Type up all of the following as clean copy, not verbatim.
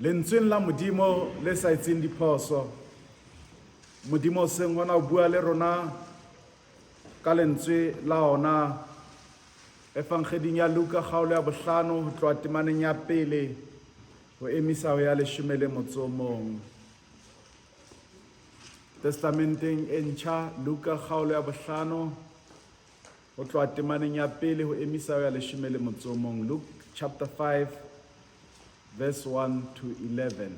lentsweng la modimo le sa etseng diphoso. Modimo seng hona o bua le rona ka lentswe la ona efangeding ya Luka kgaolo ya 5 ho tloha temaneng ya 1 ho emisa ho ya 11. Testamenteng e ntjha Luka kgaolo ya 5 ho tloha temaneng ya 1 ho emisa ho ya 11. Luke chapter 5 verse 1 to 11.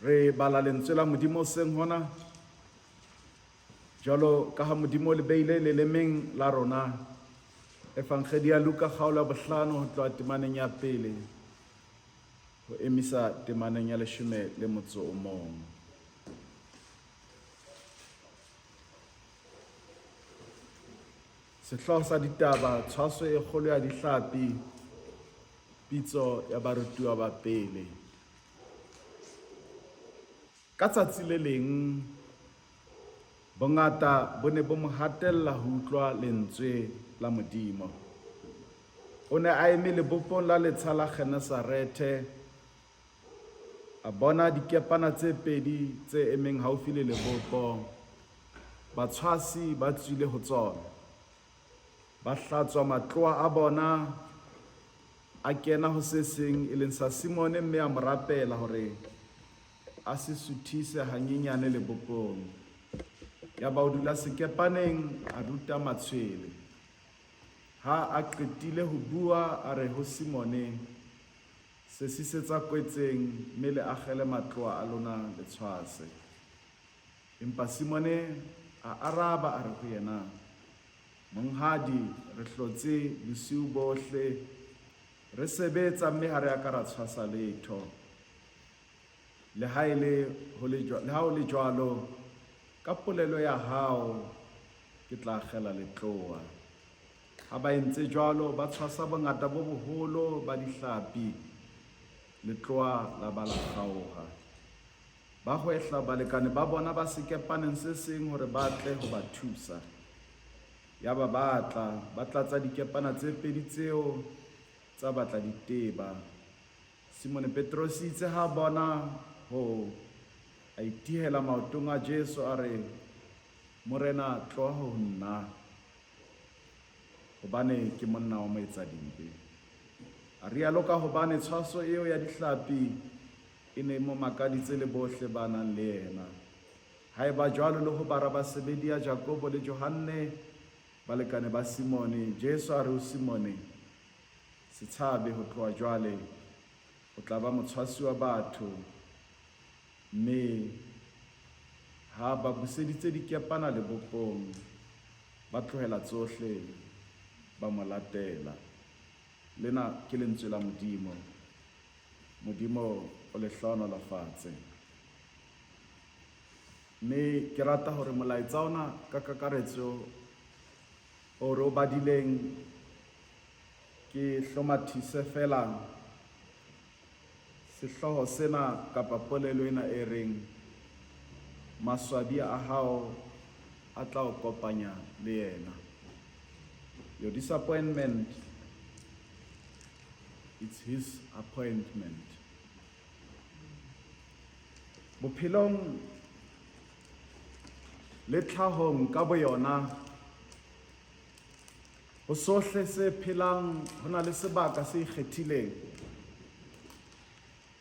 Re bala lentswe la modimo seng hona jalo ka ha modimo le beile lelemeng la rona efangedi ya Luka kgaolo ya 5 ho tloha temaneng ya 1 ho emisa temaneng ya 11. Sehloho sa ditaba, tshwaso e kgolo ya dihlapi, pitso ya barutiwa ba pele. Ka tsatsi le leng bongata bo ne bo mo hatella ho utlwa lentswe la modimo. O ne a eme lebopong la letsha la Genesarethe, a bona dikepana tse pedi tse emeng haufi le lebopo. Batshwasi ba tswile ho tsona, ba hlatswa matloa a bona, a kena ho se seng e leng sa Simone, mme a mo rapela hore a se suthise hanyenyane lebopong. Ya ba o dula sekepaneng a ruta matshwele. Ha a qetile ho bua a re ho Simone, se sisetsa kwetseng mme le akgele matloa a lona le tshwase. Empa Simone a araba a re ho yena, monghadi, re hlotse bosiu bohle, re sebetsa mme ha re aka ra tshwasa letho. Le ha o le jwalo, ka polelo ya hao ke tla akgela letloa. Ha ba entse jwalo, ba tshwasa bongata bo boholo ba dihlapi, letloa la ba la kgaoha. Ba hwehla balekane ba bona ba sekepaneng se seng hore ba tle ho ba thusa. Ya ba ba tlatsa dikepana tse pedi tseo tsa batla diteba. Simone Petros itse ha bona ho a itihela maotong a Jesu a re, Morena, tloha ho nna, hobane ke monna wa moetsa dimpe. A rialo ka hobane tshwaso eo ya dihlapi e ne mo makaditse le bohle ba nang le yena. Haeba jwalo le ho bara basebedi ya Jakobo le Johanne, balekane ba Simone, Jesu a re ho Simone, se tshabe ho tloha jwale, o tla ba motshwasi wa batho. Mme ha ba buseditse dikepana lebopong, ba tlohela tsohle, ba mo latela. Lena ke lentswe la modimo. Modimo o le hlohonolofatse. Mme ke rata hore molaetsa ona ka kakaretso o re o badileng ke hlomathise fela sehloho sena kapa polelo ena e reng maswabi a hao a tla o kopanya le yena. Your disappointment, it's his appointment. Bophelong le tlhahong ka boyona, ho sohle se phelang ho na le sebaka se ikgethileng,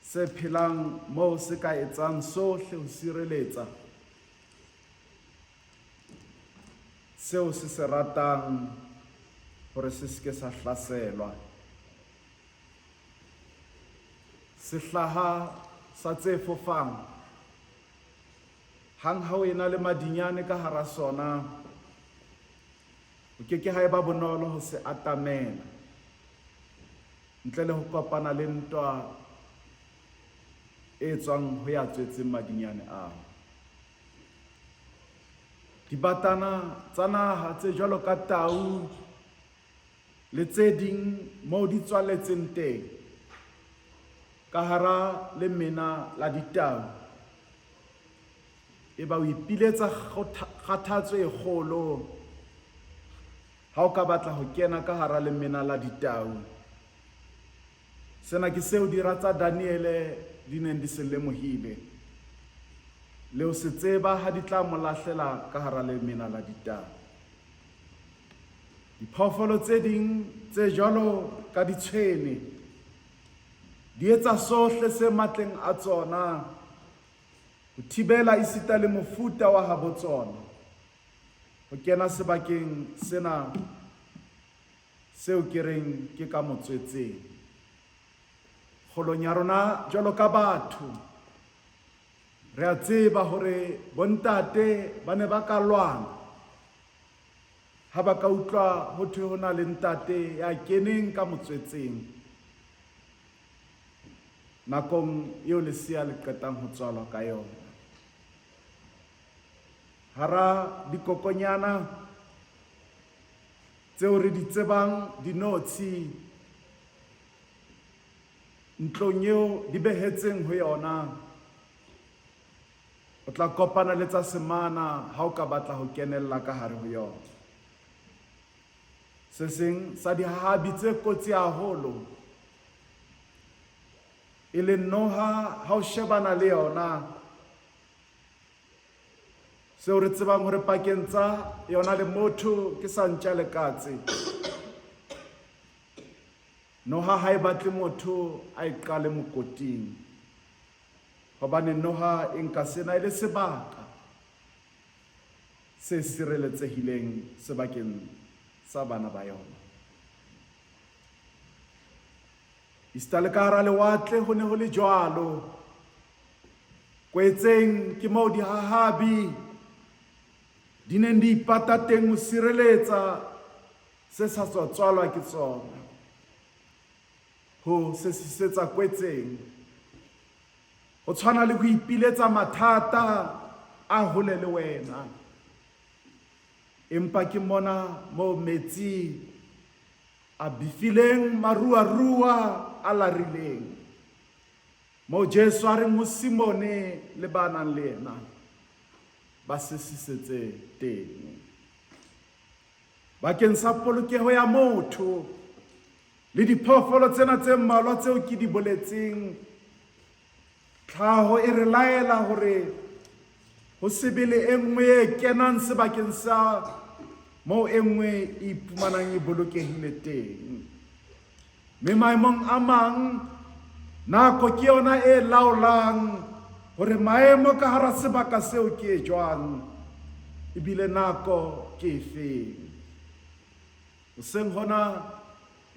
se phelang moo se ka etsang sohle ho sireletsa seo se se ratang hore se ske sa hlaselwa. Sehlaha sa tse fofang, hang ha o ena le madinyane ka hara sona, o keke ha eba bonolo ho se atamela ntle le ho kopana le ntwa e tswang ho ya tswetseng madinyane ao. Dibatana tsa naha tse jwalo ka tau le tse ding moo di tswaletseng teng ka hara lemena la ditau, e ba o ipiletsa kgathatso e kgolo ha o ka batla ho kena ka hara lemena la ditau. Sena ke seo dira tsa Daniele di neng di se lemohile, le ho se tseba ha di tla mo lahlela ka hara lemena la ditaba. Diphoofolo tse ding tse jwalo ka ditshwene di etsa sohle se matleng a tsona ho thibela esita le mofuta wa habo tsona ho kena sebakeng sena seo ke reng ke ka motswetseng. Kgolong ya rona jwalo ka batho re a tseba hore bontate ba ne ba ka lwana ha ba ka utlwa ho thwe ho na le ntate ya keneng ka motswetseng nakong eo lesea le qetang ho tswalwa ka yona. Hara dikokonyana tseo re di tsebang dinotshi, ntlong eo di behetseng ho yona, o tla kopana le tsa semana ha o ka batla ho kenella ka hare ho yona. Se seng sa dihahabi tse kotsi haholo e le noha ha o shebana le yona, seo re tsebang hore pakeng tsa yona le motho ke sa ntja le katse. Noha ha e batle motho a e qale mokoting, hobane noha e nka sena e le sebaka se sireletsehileng sebakeng sa bana ba yona. Esita le ka hara lewatle ho ne ho le jwalo, kwetseng ke moo dihahabi di neng di ipata teng ho sireletsa se sa tswalwa ke tsona, ho se sisetsa kwetseng, ho tshwana le ho ipiletsa mathata a hole le wena. Empa ke mona mo metsi a bifileng marua-rua a larileng, mo Jesu a reng ho Simone le ba nang le yena ba se sisetse teng. Bakeng sa polokeho ya motho le diphoofolo tsena tse mmalwa tseo ke di boletseng, tlhaho e re laela hore ho se be le e nngwe e kenang sebakeng sa moo e nngwe e iphumanang e bolokehile teng. Mme maemong a mang, nako ke yona e laolang hore maemo ka hara sebaka seo ke e jwang, ebile nako ke efeng. Hoseng hona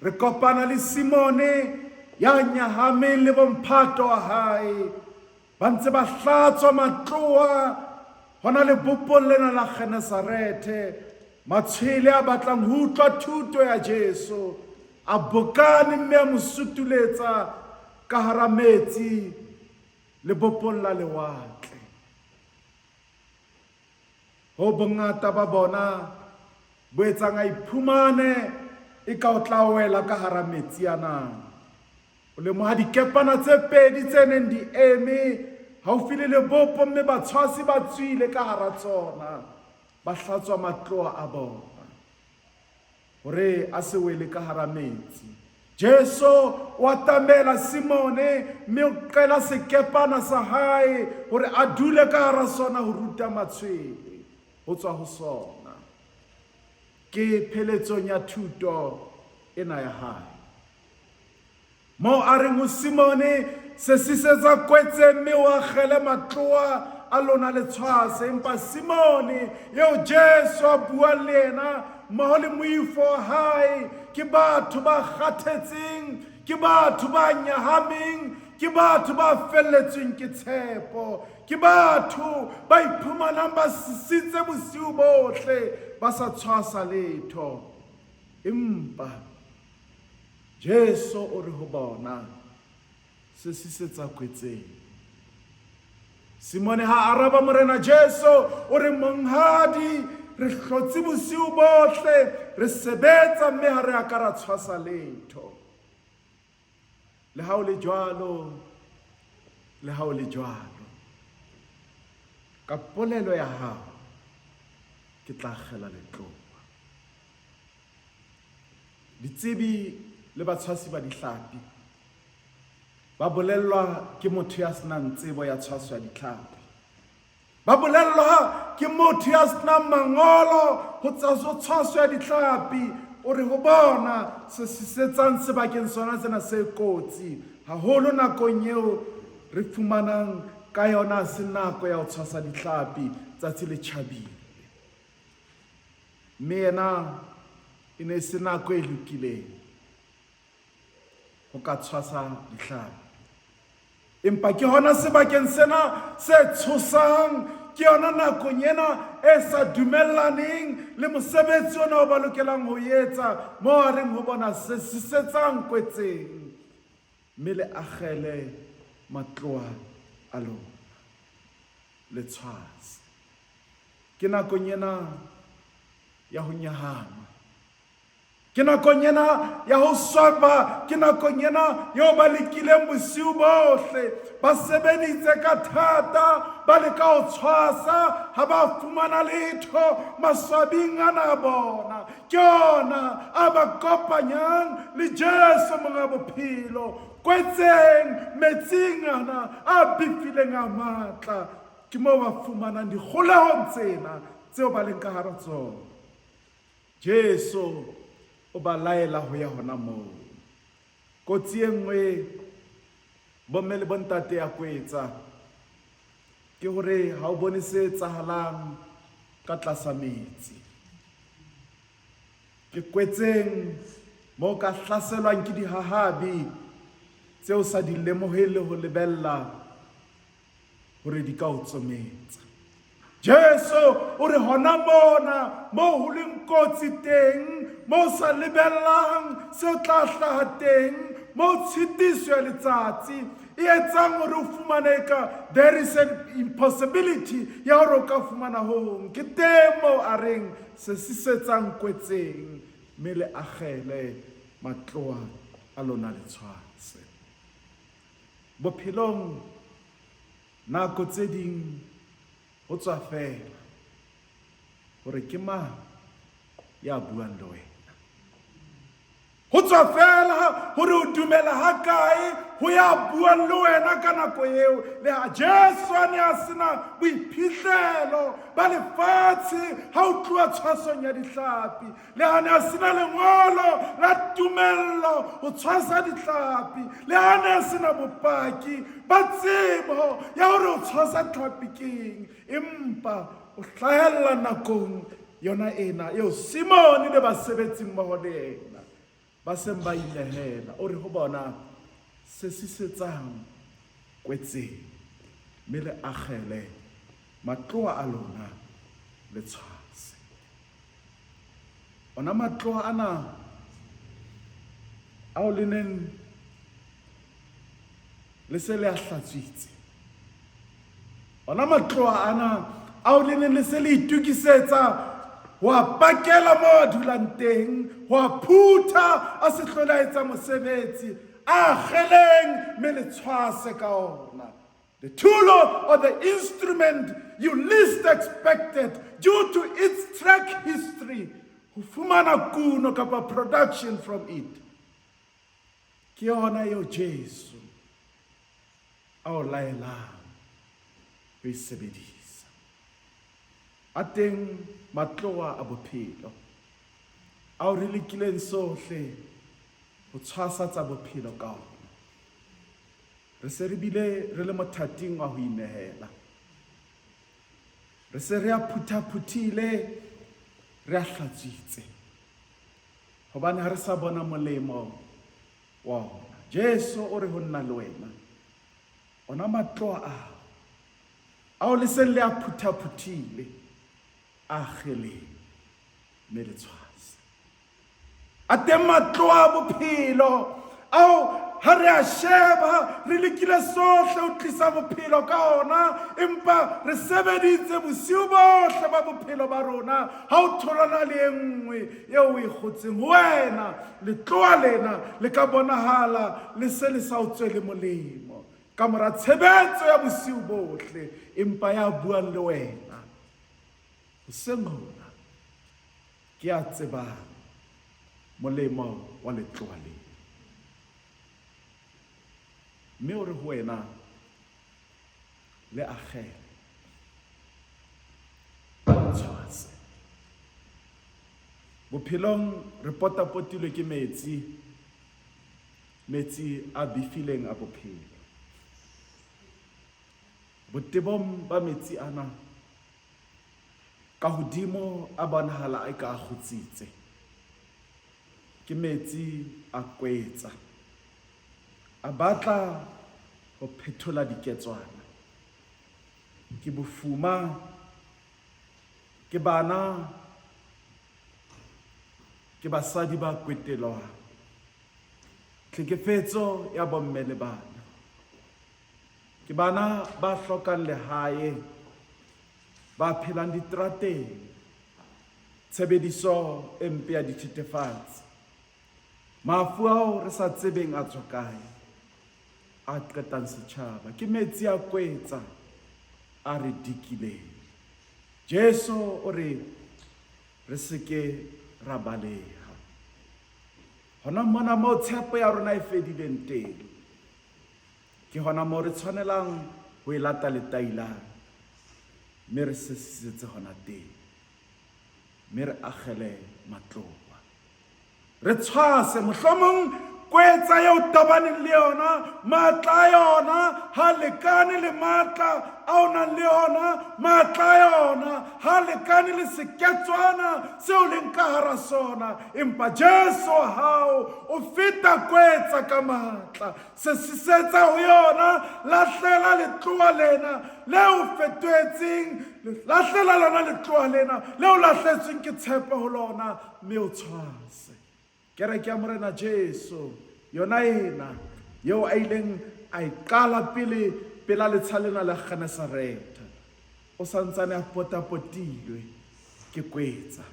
re kopana le Simone ya nyahameng le bomphato wa hae, ba ntse ba hlatswa matloa hona le bopong lena la Genesarethe, matshwele a batlang ho utlwa thuto ya Jesu, a bokane mme a mo sutuletsa ka hara metsi le bopong la lewatle. Ho bongata ba bona bo etsang a iphumane e ka o tla wela ka hara metsi ana. O lemoha dikepana tse pedi tse neng di eme haufi le lebopo, mme batshwasi ba tswile ka hara tsona, ba hlatswa matloa a bona hore a se wele ka hara metsi. Jesu o atamela Simone, mme o qela sekepana sa hae hore a dule ka hara sona ho ruta matshwele ho tswa ho sona. Ke pheletsong ya thuto ena ya hae, mo a reng ho Simone, se sisetsa kwetse mme o akgele matloa a lona le tshwase. Empa Simone eo Jesu a buang le yena mmoho le moifo wa hae, ke batho ba kgathetseng, ke batho ba nyahameng, ke batho ba felletsweng ke tshepo, ke batho ba iphumanang ba sisitse bosiu bohle ba sa tshwasa letho. Empa Jesu o re ho bona, se sisetsa kwetseng. Simone ha araba morena Jesu o re, monghadi, re hlotse bosiu bohle, re sebetsa mme ha re a ka ra tshwasa letho. Le ha o le jwalo, le ha o le jwalo, ka polelo ya hao ke tla kgela letloa. Ditsebi le batshwasi ba dihlapi ba bolellwa ke motho ya senang tsebo ya tshwaso ya ditlhapi. Ba bolellwa ke motho ya senang mangolo ho tsa tshwaso ya ditlhapi, o re ho bona se sisetsang sebakeng sona sena se kotsi haholo nakong eo re fumanang ka yona se nako ya ho tshwasa ditlhapi tsatsi le tjhabile. Mme yena e ne se nako e lokileng ho ka tshwasa ditlhapi. Empa ke hona sebakeng sena se tshosang, ke yona nakong ena e sa dumellaneng le mosebetsi ona o ba lokelang ho etsa, mo a reng ho bona se sisetsang kwetseng, mme le akgele matloa a lona le tshwase. Ke nakong ena ya ho nyahama, ke nakong ena ya ho swaba, ke nakong ena eo ba lekileng bosiu bohle, ba sebeditse ka thata, ba leka ho tshwasa, ha ba fumana letho maswabing ana a bona. Ke ona a ba kopanyang le Jesu monga bophelo kwetseng metsing ana a bifileng a matla. Ke moo ba fumanang dikgolehong tsena tseo ba leng ka hara tsona. Jesu o ba laela ho ya hona moo. Kotsi e nngwe bomme le bontate ya kwetsa ke hore ha o bone se etsahalang ka tlasa metsi. Ke kwetseng moo ka hlaselwang ke dihahabi tseo sa di lemohele ho lebella hore di ka o tsometsa. Jesu o re hona mona moo ho leng kotsi teng, moo sa lebellang seo tla hlaha teng, moo tshitiso ya letsatsi e etsang hore o fumane ka there is an impossibility ya hore o ka fumana hong. Ke teng moo a reng se sisetsang kwetseng, mme le akgele matloa a lona le tshwase. Bophelong nako tse ding ho tswa fela hore ke mang ya buang le wena. Ho tswa fela hore o dumela ha kae ho ya buang le wena ka nako eo. Le ha Jesu a ne a sena boiphihlelo ba lefatshe ha o tluwa tshwasong ya dihlapi, le ha ne a sena lengolo la tumello ho tshwasa dihlapi, le ha ne a sena bopaki ba tsebo ya hore o tshwasa tlhapi keng, empa o hlahella nakong yona ena eo Simone le basebetsi mmoho le yena ba seng ba inehela. O re ho bona se sisetsang kwetseng, mme le akgele matloa a lona le tshwase. Ona matloa ana ao le neng le se le a hlatswitse, ona matloa ana ao le neng le se le itukisetsa ho a pakela moo a dulang teng, ho a phutha a se hlola etsa mosebetsi, a kgeleng mme le tshwase ka ona. The tool or the instrument you least expected due to its track history, ho fumana kuno kapa production from it, ke yona eo Jesu a o laelang ho e sebedisa. A teng matloa a bophelo ao re lekileng sohle ho tshwasa tsa bophelo ka ona. Re se re bile re le mothating wa ho inehela, re se re a phuthaphutile, re a hlatswitse, hobane ha re sa bona molemo wa ona. Jesu o re ho nna le wena, ona matloa ao le se le a phuthaphutile, a kgeleng mme le tshwase. A teng matloa a bophelo ao ha re a sheba re lekile sohle ho tlisa bophelo ka ona, empa re sebeditse bosiu bohle ba bophelo ba rona ha o tholana le enngwe eo o e kgotseng ho wena. Letloa lena le ka bonahala le se le sa o tswele molemo ka mora tshebetso ya bosiu bohle, empa ya buang le wena hoseng hona ke a tsebang molemo wa letloa lena. mme o re ho wena le akgele tshwase. Bophelong re potapotilwe ke metsi a befileng a bophelo. Botebong ba metsi ana ka hodimo a bonahala a ka kgutsitse, ke metsi a kwetsa, a batla ho phethola diketswana, ke bofuma, ke bana, ke basadi ba kwetelwang, tlhekefetso ya bomme le bana, ke bana ba hlokang lehae, ba phelang diterateng, tshebediso e mpe ya dithethefatsi, mafu ao re sa tsebeng a tswa kae, a qetang setjhaba, ke metsi a kwetsa a re dikileng. Jesu o re seke ra baleha. Hona mona moo tshepo ya rona e fedileng teng, ke hona moo re tshwanelang ho e lata letailang, mme re sesisetse hona teng, mme re akgele matloa. Re tshwase mohlomong kwetsa eo tabaneng le yona, matla a yona ha lekane le matla a o nang le yona, matla a yona ha lekane le seketswana seo leng ka hara sona, empa Jesu wa hao o feta kwetsa ka matla. Se sisetsa ho yona, lahlela letloa lena leo fetoetseng, lahlela lona letloa lena leo lahletsweng ke tshepo ho lona, mme o tshwase. Kereke ya Morena Jesu yona ena yeo a ileng a iqala pela letshalena la Genesarete, o santsane a potapotilwe ke kwetsa,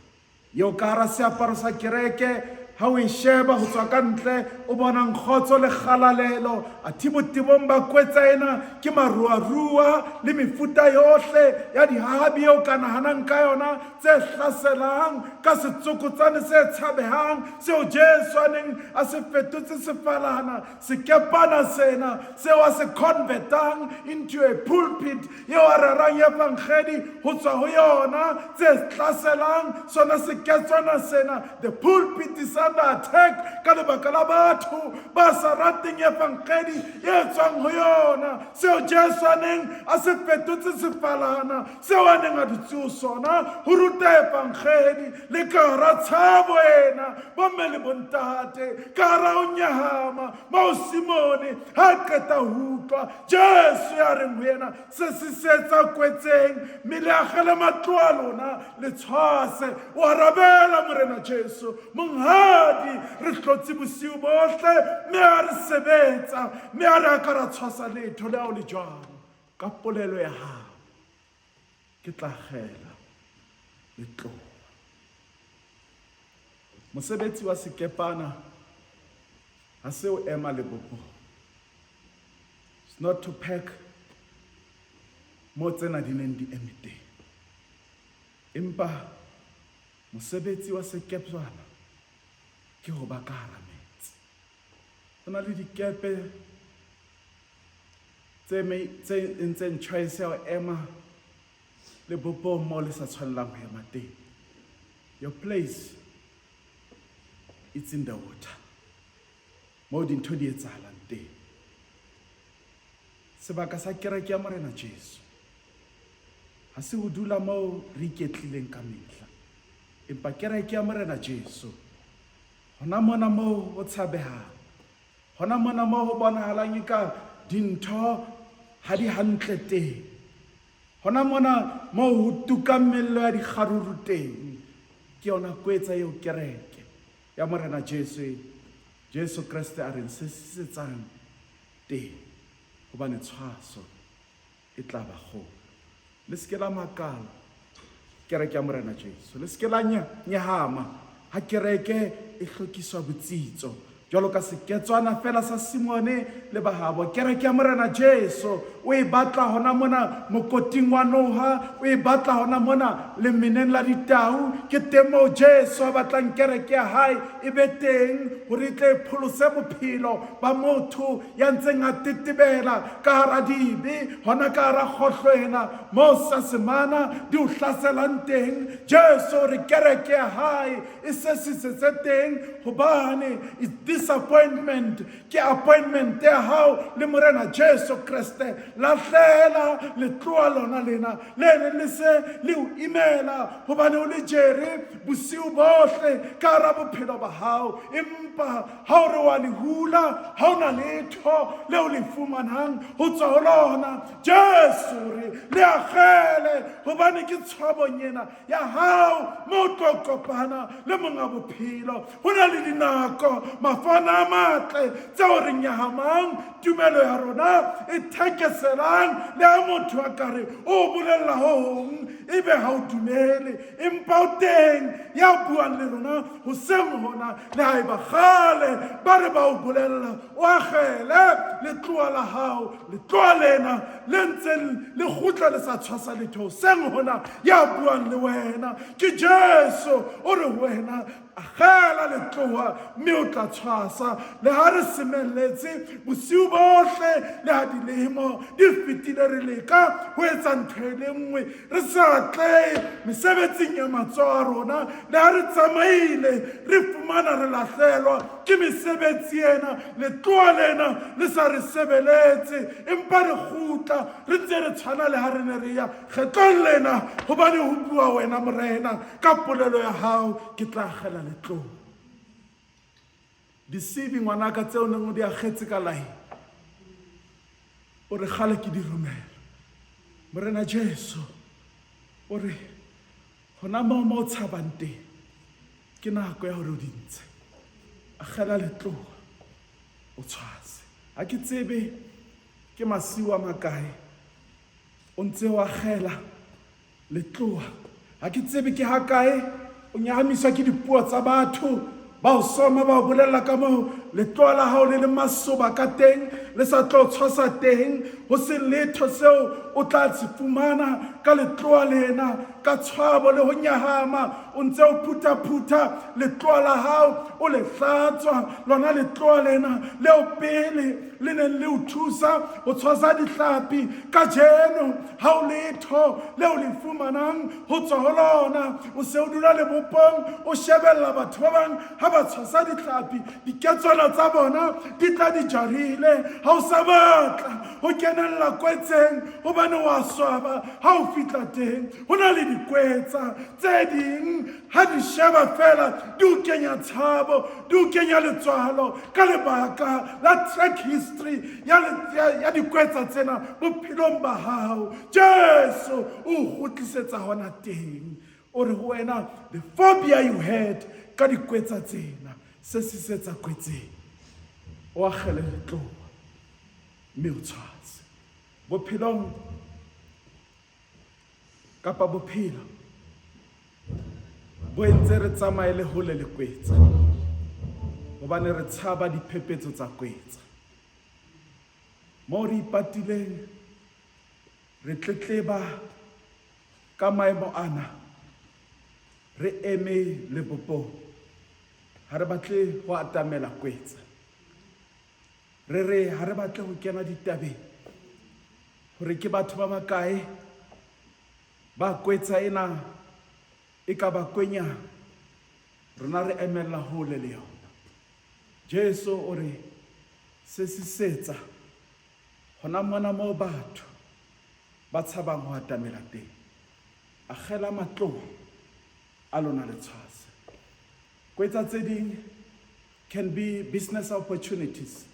yeo ka hara seaparo sa kereke ha o e sheba ho tswa ka ntle o bona nkgotso le kgalalelo, athe botebong ba kwetsa ena ke maruarua le mefuta yohle ya dihabi eo ka nahanang ka yona, tse hlaselang ka setsokotsane se tshabehang seo Jesu a neng a se fetotse sefalana, sekepana sena seo a se convertang into a pulpit eo a rerang evangeli ho tswa ho yona, tse hlaselang sona seketswana sena. The pulpit is under attack ka lebaka la batho ba sa rateng evangeli e tswang ho yona, seo Jesu a neng a se fetotse sefalana seo a neng a dutse ho sona ho ruta evangeli, le ka hara tshabo ena bomme le bontate, ka hara ho nyahama moo Simone ha qeta ho utlwa Jesu ya reng ho yena, se sisetsa kwetseng, mmele akgele matloa a lona le tshwase. O arabela Morena Jesu, monghadi re hlotse bosiu bohle, mme a re sebetsa, mme a re aka ra tshwasa letho le ao le jwalo. Ka polelo ya hao ke tla kgela letloa. Mosebetsi wa sekepana ha se o ema lebopong. It's not to pack mo tsena di neng di eme teng, empa mosebetsi wa sekepana ke ho ba ka hara metsi. Ho na le dikepe tse entseng choice ya ho ema lebopong moo le sa tshwanelang ho ema teng. Your place, it's in the water, moo dintho di etsahalang teng. Sebaka sa kereke ya Morena Jesu ha se ho dula moo re iketlileng ka mehla, empa kereke ya Morena Jesu hona mona moo ho tshabehang, hona mona moo ho bonahalang eka dintho ha di hantle teng, hona mona moo ho tukamello ya dikgaruru teng, ke yona kwetsa eo kereke ya Morena Jesu Kriste a reng se setsang teng, hobane tshwaso e tla ba kgolo. Le seke la makala kereke ya Morena Jesu, le seke la nyahama ha kereke e hlokiswa botsitso, jalo ka seketswana fela sa Simone le bahabo. Kereke ya Morena Jesu o e batla hona mona mokoting wa Noha, o e batla hona mona lemeneng la ditau. Ke temo Jesu a batlang kereke ya hae e be teng hore e tle pholose bophelo ba motho ya ntseng a tetebela ka hara dibe, hona ka hara kgohlo ena mo sa semana di o hlaselang teng. Jesu re kereke ya hae e se sisetse teng, hobane disappointment ke appointment ya hao le Morena Jesu Kriste. Lahlela le tloa lona lena le se le o imela, hobane o le jere bosiu bohle ka hara bophelo ba hao. Empa ha o re wa le hula, ha o na letho leo le fumanang ho tswa ho lona. Jesu re le akgele, hobane ke tshwabong ena ya hao mo tlo kopana le monga bophelo. Ho na le dinako mafana a matle tseo re nyahamang tumelo ya rona e thekeselang le ha motho a kare o bolella ho hong ebe ha o dumele, empa o teng ya buang le rona hoseng hona le ha eba kgale ba re ba o bolella. O akgele le tloa la hao, le tloa lena le ntse le kgutla le sa tshwasa letho hoseng hona ya buang le wena. Ke Jesu o re wena akgela le tloa mme o tla tshwasa. Le ha re semeletse bosiu bohle, le ha dilemo di fetile re leka ho etsa ntho e le nngwe, re sa tle mesebetsing ya matsoho a rona, le ha re tsamaile re fumana re lahlehelwa ke mesebetsi ena, le tloa lena le sa re sebeletse, empa re kgutla re ntse re tshwana le ha re ne re ya kgetlong lena, hobane ho bua wena Morena ka polelo ya hao ke tla akgela le tloa. Disibi ngwanaka tseo neng o di akgetse ka lae, o re kgale ke di romela. Morena Jesu o re hona moo o tshabang teng ke nako ya hore o di ntshe. Akgela le tloa o tshwase. Ha ke tsebe ke masiu a makae o ntse o akgela le tloa. Ha ke tsebe ke ha kae o nyahamiswa ke dipuo tsa batho ba o soma ba o bolella ka moo letloa la hao le le masoba ka teng, le sa tlo tshwasa teng. Ho se letho seo o tla se fumana ka letloa lena, ka tshwabo le ho nyahama o ntse o phutha letloa la hao o le hlatswa. Lona letloa lena leo pele le neng le o thusa ho tshwasa dihlapi, ka jeno ha o letho leo le fumanang ho tswa ho lona. O se o dula lebopong o shebella batho ba bang ha ba tshwasa dihlapi, diketswana tsa bona di tla di jarile. Ha o sa batla ho kenella kwetseng hobane wa swaba ha o fitla teng. Ho na le dikwetsa tse ding ha di sheba fela di o kenya tshabo, di o kenya letswalo ka lebaka la track history ya dikwetsa tsena bophelong ba hao. Jesu o kgutlisetsa hona teng, o re ho wena the phobia you had ka dikwetsa tsena se sisetsa kwetseng. O akgele letloa mme o tshwase. Bophelong kapa bophelo bo entse re tsamaye le hole le kwetsa, hobane re tshaba diphepetso tsa kwetsa. Mo re ipatileng re tletleba ka maemo ana, re eme lebopong, ha re batle ho atamela kwetsa. Re ha re batle ho kena ditabeng hore ke batho ba bakae ba kwetsa ena e ka ba kwenyang, rona re emella hole le yona. Jesu o re se sisetsa hona mona moo batho ba tshabang ho atamela teng. Akgela matloa a lona le tshwase. Kwetsa tse ding can be business opportunities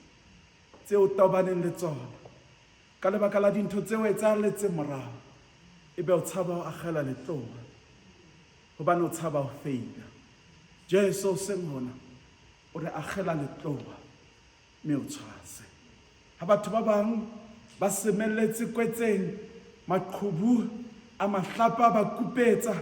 tseo tobaneng le tsona ka lebaka la dintho tseo etsahalletseng morao, ebe o tshaba ho akgela letloa hobane o tshaba ho feila. Jesu o seng hona o re akgela letloa mme o tshwase. Ha batho ba bang ba semelletse kwetseng, maqhubu a mahlapa ba kupetsa,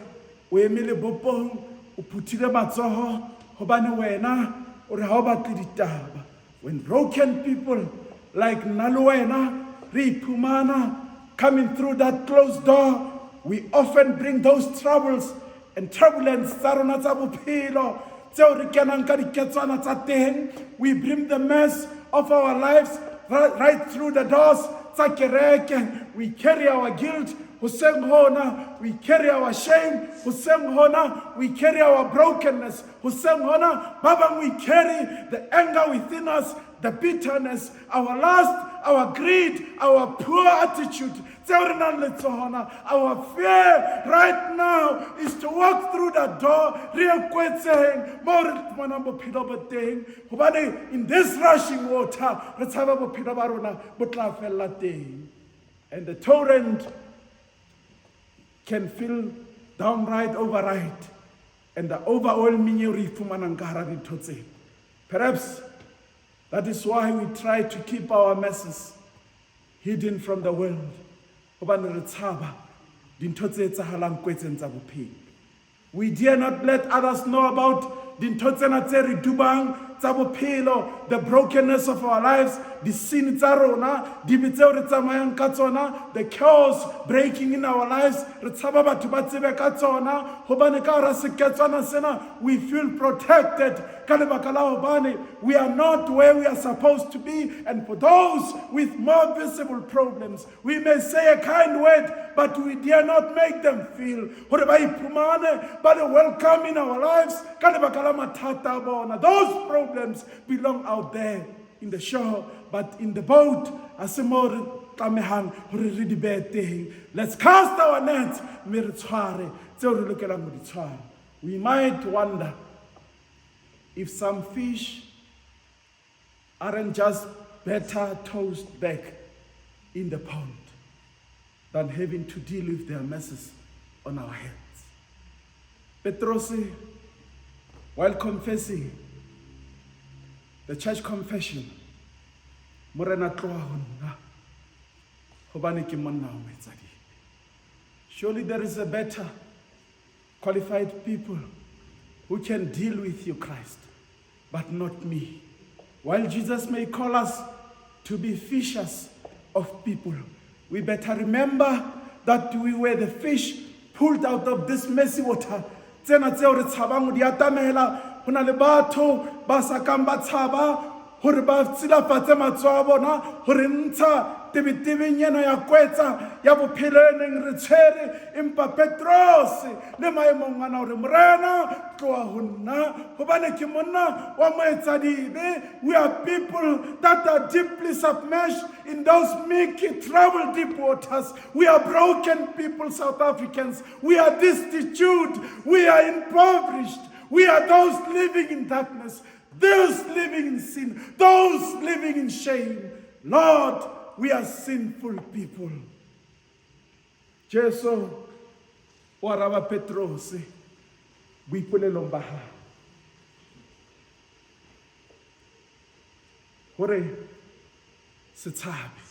o eme lebopong o phuthile matsoho hobane wena o re ha o batle ditaba. When broken people like Naluena, Ripumana, coming through that closed door, we often bring those troubles and turbulence tsa rona tsa bophelo tseo re kenang ka diketswana tsa teng. We bring the mess of our lives right through the doors tsa kereke. We carry our guilt, hoseng hona. We carry our shame, hoseng hona. We carry our brokenness, hoseng hona. Baba, we carry the anger within us, the bitterness, our lust, our greed, our poor attitude. Our fear right now is to walk through that door. In this rushing water, and the torrent can feel downright override, and the overwhelming. Perhaps that is why we try to keep our messes hidden from the world. We dare not let others know about the brokenness of our lives, the sin, the chaos breaking in our lives. We feel protected. We are not where we are supposed to be. And for those with more visible problems, we may say a kind word, but we dare not make them feel welcome in our lives. Those problems belong out there in the shore, but in the boat, let's cast our nets. We might wonder if some fish aren't just better tossed back in the pond than having to deal with their messes on our heads. Petros, while confessing the church confession, surely there is a better qualified people who can deal with you, Christ, but not me. While Jesus may call us to be fishers of people, we better remember that we were the fish pulled out of this messy water. Hona le batho ba sa kang ba tshaba hore ba tsilafatse matsoho a bona hore ntsha tebetebeng ya kwetsa ya bophelo e neng re tshwere. Empa Petros le maemong ana hore morena tloa ho nna hobane ke monna wa moetsadibe. We are people that are deeply submerged in those milky, troubled deep waters. We are broken people, South Africans. We are destitute. We are impoverished. We are those living in darkness, those living in sin, those living in shame. Lord, we are sinful people. Jesu wa raba Petros boipolelong ba ha hore se tshabe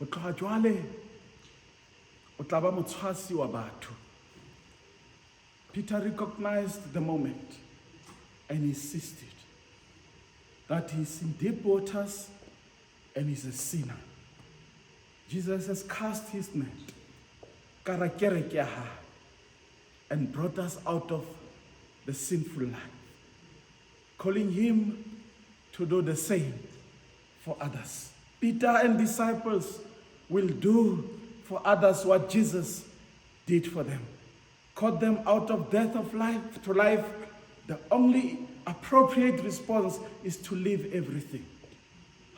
o tloga jwale o tla ba motshwasi wa batho. Peter recognized the moment and insisted that he's in deep waters and he's a sinner. Jesus has cast his net and brought us out of the sinful life, calling him to do the same for others. Peter and disciples will do for others what Jesus did for them. Caught them out of death of life to life. The only appropriate response is to leave everything.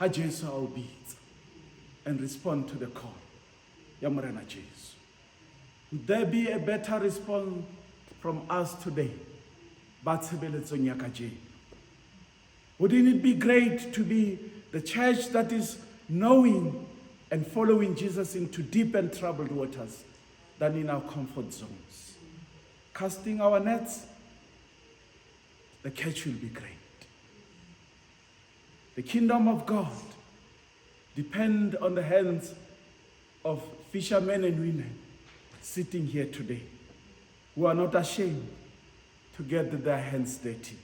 Hajesu obeit and respond to the call. Yamurena Jesus. Would there be a better response from us today? Wouldn't it be great to be the church that is knowing and following Jesus into deep and troubled waters than in our comfort zones? Casting our nets, the catch will be great. The kingdom of God depends on the hands of fishermen and women sitting here today who are not ashamed to get their hands dirty.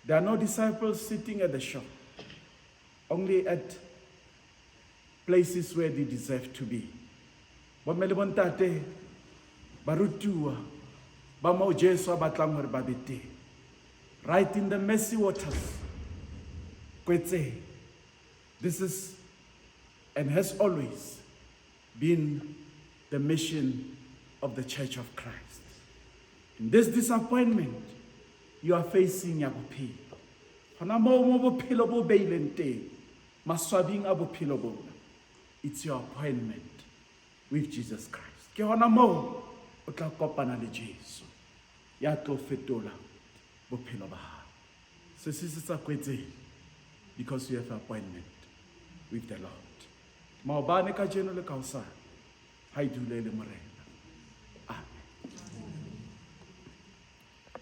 There are no disciples sitting at the shore, only at places where they deserve to be. Bomme le bontate, barutua, ba mo Jesu a batlang hore ba be teng. Right in the messy waters. Kwetse, this is and has always been the mission of the Church of Christ. In this disappointment you are facing ya bophelo, hona mo bophelo bo beileng teng, maswabing a bophelo bona, it's your appointment with Jesus Christ. Ke hona mo o tla kopana le Jesu ya tlo fetola bophelo ba hao. Se se sa kwetse because you have an appointment with the Lord. Maobane ka jeno le ka hosane ha idule le morena.